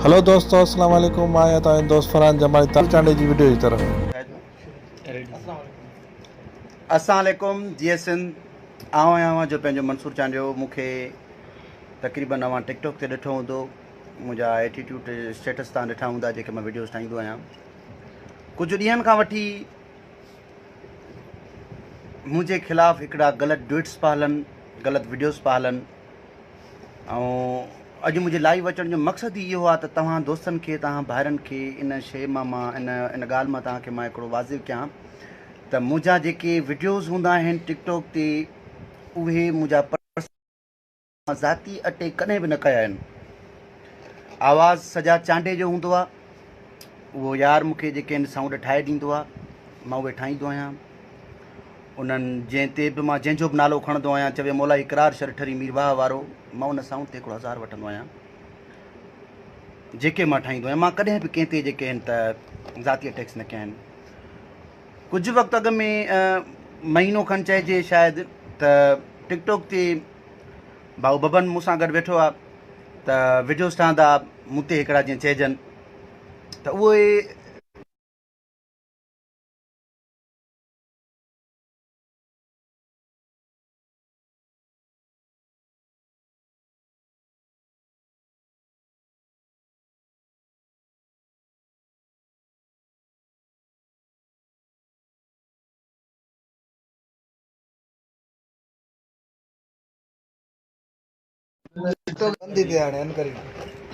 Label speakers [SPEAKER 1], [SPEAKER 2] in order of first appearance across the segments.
[SPEAKER 1] Hello दोस्तों, अस्सलाम वालेकुम। आया था दोस्त फरहान जमाली चांडे जी वीडियो की तरफ।
[SPEAKER 2] अस्सलामुअलैकुम जी सिंध। आऊं आहियां जो पंहिंजो मंसूर चांडियो। मूंखे तक़रीबन अवां टिकटॉक ते ॾिठो हूंदो, मुंहिंजा एटीट्यूड स्टेटस तव्हां ॾिठा हूंदा जेके मां वीडियोज़ ठाहींदो आहियां। कुझु ॾींहंनि खां वठी मुंहिंजे ख़िलाफ़ु हिकिड़ा ग़लति ट्वीट्स पिया हलनि, ग़लति वीडियोज़ पिया हलनि। ऐं अॼु मुंहिंजे लाइव अचण जो मक़सदु ई इहो आहे त तव्हां दोस्तनि खे, तव्हां भाइरनि खे इन शइ मां इन ॻाल्हि मां तव्हांखे मां हिकिड़ो वाज़िव कयां त मुंहिंजा जेके वीडियोज़ हूंदा आहिनि टिकटॉक ते, उहे मुंहिंजा ज़ाती अटैक कॾहिं बि न कया आहिनि। आवाज़ु सॼा चांडे जो हूंदो आहे। उहो यार मूंखे जेके आहिनि साउंड ठाहे ॾींदो आहे, मां उहे ठाहींदो आहियां। उन्हनि जंहिं ते बि मां जंहिंजो बि नालो खणंदो आहियां, चवे मौला इकरार शरठरी मीरवाह वारो, मां उन साउंड ते हिकिड़ो 1000 वठंदो आहियां। जेके मां ठाहींदो आहियां, मां कॾहिं बि कंहिं ते जेके आहिनि त ज़ाती अटैक्स न कया आहिनि। कुझु वक़्तु अॻु में महीनो खनि चइजे शायदि, त टिकटॉक ते भाऊ बबन मूंसां गॾु वेठो आहे त वीडियोज़ ठहंदा मूं ते हिकिड़ा जीअं चइजनि त उहे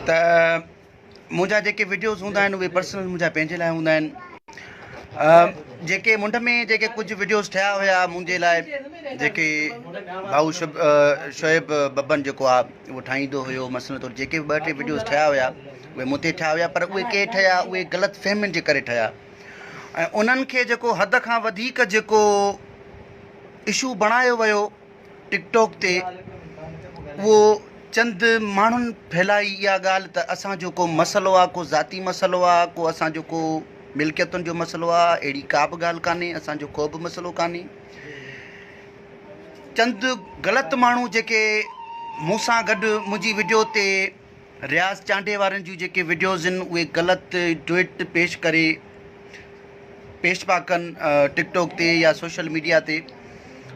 [SPEAKER 2] त मुंहिंजा जेके वीडियोज़ हूंदा आहिनि उहे पर्सनल मुंहिंजा पंहिंजे लाइ हूंदा आहिनि। जेके मुंड में जेके कुझु वीडियोज़ ठहिया हुया मुंहिंजे लाइ, जेके भाऊ शोएब बबन जेको आहे उहो ठाहींदो हुयो, मसइलो तौरु जेके बि 2-3 वीडियोज़ ठहिया हुया उहे मूं ते ठहिया हुया, पर उहे के ठहिया उहे ग़लति फ़हमियुनि जे करे ठहिया। ऐं उन्हनि खे जेको हद खां वधीक जेको इशू बणायो वियो टिकटॉक ते, उहो चंद माण्हुनि फैलाई इहा ॻाल्हि त असांजो को मसइलो आहे, को ज़ाती मसइलो आहे, को असांजो को मिल्कियतुनि जो मसइलो आहे। अहिड़ी का बि ॻाल्हि कान्हे, असांजो को बि मसइलो कान्हे। चंद ग़लति माण्हू जेके मूंसां गॾु मुंहिंजी वीडियो ते रियाज़ चांडे वारनि जूं जेके वीडियोज़ आहिनि उहे ग़लति ट्वीट पेश पिया कनि टिकटॉक ते या सोशल मीडिया ते,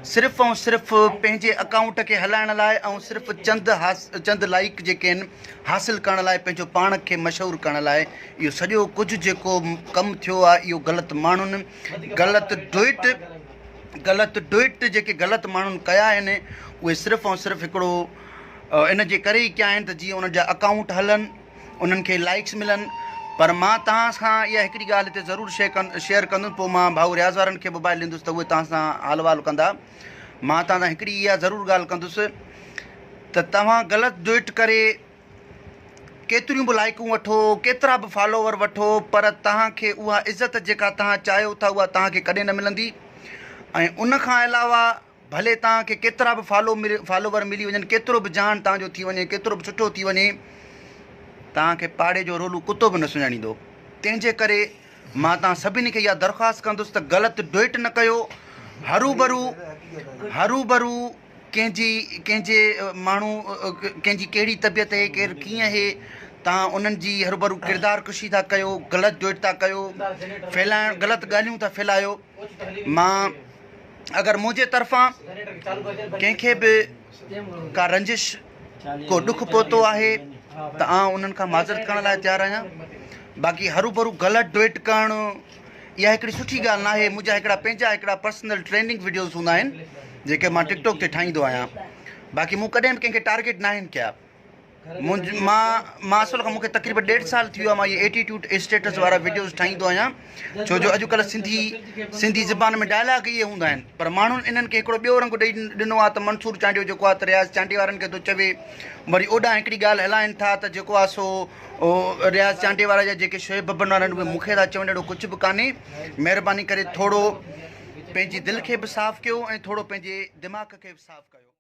[SPEAKER 2] सिर्फ़ु ऐं सिर्फ़ु पंहिंजे अकाउंट खे हलाइण लाइ ऐं सिर्फ़ु चंद लाइक जेके आहिनि हासिलु करण लाइ, पंहिंजो पाण खे मशहूरु करण लाइ। इहो सॼो कुझु जेको कमु थियो आहे, इहो ग़लति माण्हुनि ग़लति ट्वीट जेके ग़लति माण्हुनि कया आहिनि, उहे सिर्फ़ु ऐं सिर्फ़ु हिकिड़ो इन जे करे ई कया आहिनि त जीअं उन्हनि जा अकाउंट हलनि, उन्हनि खे लाइक्स मिलनि। पर मां तव्हां सां इहा हिकिड़ी ॻाल्हि हिते ज़रूरु शेयर कंदुमि, पोइ मां भाऊ रियाज़ वारनि खे मोबाइल ॾींदुसि त उहे तव्हां सां हाल वाल कंदा। मां तव्हां सां हिकिड़ी इहा ज़रूरु ॻाल्हि कंदुसि त तव्हां ग़लति ट्वीट करे केतिरियूं बि लाइकूं वठो, केतिरा बि फॉलोवर वठो, पर तव्हांखे उहा इज़त जेका तव्हां चाहियो था उहा तव्हांखे कॾहिं न मिलंदी। ऐं उन खां अलावा भले तव्हांखे केतिरा बि फॉलोवर मिली वञनि, केतिरो बि जान तव्हांजो थी वञे, केतिरो बि सुठो थी वञे, तव्हांखे पाड़े जो रोलू कुतो बि न सुञाणींदो। तंहिंजे करे मां तव्हां सभिनी खे इहा दरख़्वास्त कंदुसि त ग़लति ट्वीट न कयो। हरू भरू कंहिंजे माण्हू कंहिंजी कहिड़ी तबियत आहे, केरु कीअं आहे, तव्हां उन्हनि जी हरू भरू किरदार कुशी था कयो, ग़लति ट्वीट था कयो, ग़लति ॻाल्हियूं था फैलायो। मां अगरि मुंहिंजे तरफ़ां कंहिंखे बि का रंजिश, को ॾुखु पहुतो आहे त उन्हनि खां माज़रत करण लाइ तयारु आहियां। बाक़ी हरू भरू ग़लति ट्वीट करणु इहा हिकिड़ी सुठी ॻाल्हि न आहे। मुंहिंजा हिकिड़ा पर्सनल ट्रेंडिंग वीडियोज़ हूंदा आहिनि जेके मां टिकटॉक ते ठाहींदो आहियां। बाक़ी मूं कॾहिं बि कंहिंखे टारगेट न आहिनि कया। मां असुल खां मूंखे तक़रीबन 1.5 साल थी वियो आहे मां इहे एटीट्यूड स्टेटस वारा वीडियोज़ ठाहींदो आहियां, छो जो अॼुकल्ह सिंधी ज़बान में डायलॉग इहे हूंदा आहिनि। पर माण्हुनि इन्हनि खे हिकिड़ो ॿियो रंग ॾेई ॾिनो आहे त मंसूर चांडियो जेको आहे त रियाज़ चांडे वारनि खे थो चवे, वरी ओॾां हिकिड़ी ॻाल्हि हलाइनि था त जेको आहे सो रियाज़ चांडे वारा जा जेके शोएब बबन वारा आहिनि उहे मूंखे था चवनि। अहिड़ो कुझु बि कान्हे। महिरबानी करे थोरो पंहिंजी दिलि खे बि साफ़ु कयो ऐं थोरो पंहिंजे दिमाग़ खे बि साफ़ु कयो।